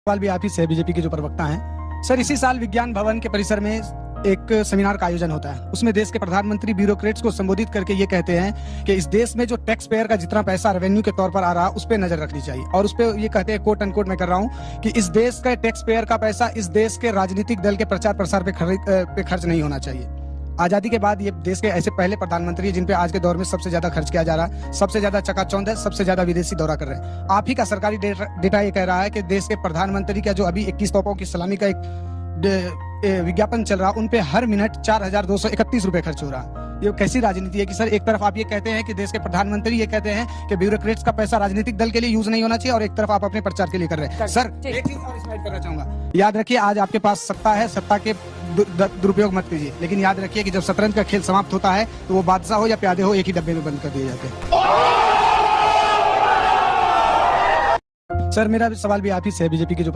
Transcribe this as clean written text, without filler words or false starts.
सवाल भी आप ही से बीजेपी के जो प्रवक्ता हैं सर, इसी साल विज्ञान भवन के परिसर में एक सेमिनार का आयोजन होता है। उसमें देश के प्रधानमंत्री ब्यूरोक्रेट्स को संबोधित करके ये कहते हैं कि इस देश में जो टैक्स पेयर का जितना पैसा रेवेन्यू के तौर पर आ रहा है उस पर नजर रखनी चाहिए। और उस पर ये कहते हैं, कोट अनकोट मैं कर रहा हूँ, कि इस देश का टैक्स पेयर का पैसा इस देश के राजनीतिक दल के प्रचार प्रसार पे खर्च नहीं होना चाहिए। आजादी के बाद ये देश के ऐसे पहले प्रधानमंत्री जिन पे आज के दौर में सबसे ज्यादा खर्च किया जा रहा है, सबसे ज्यादा चकाचौंध है, सबसे ज्यादा विदेशी दौरा कर रहे हैं। आप ही का सरकारी डेटा ये कह रहा है कि देश के प्रधानमंत्री का जो अभी 21 तोपों की सलामी का एक विज्ञापन चल रहा, उन पे हर मिनट 4,231 रुपए खर्च हो रहा। ये कैसी राजनीति है कि सर, एक तरफ आप ये कहते हैं कि देश के प्रधानमंत्री ये कहते हैं कि ब्यूरोक्रेट्स का पैसा राजनीतिक दल के लिए यूज नहीं होना चाहिए, और एक तरफ आप अपने प्रचार के लिए कर रहे हैं। सर, एक चीज और स्लाइड करना चाहूंगा। याद रखिए, आज आपके पास सत्ता है, सत्ता के दुरुपयोग मत कीजिए, लेकिन याद रखिए कि जब शतरंज का खेल समाप्त होता है तो वो बादशाह हो या प्यादे हो, एक ही डब्बे में बंद कर दिए जाते हैं। सर, मेरा सवाल भी आप ही से बीजेपी के जो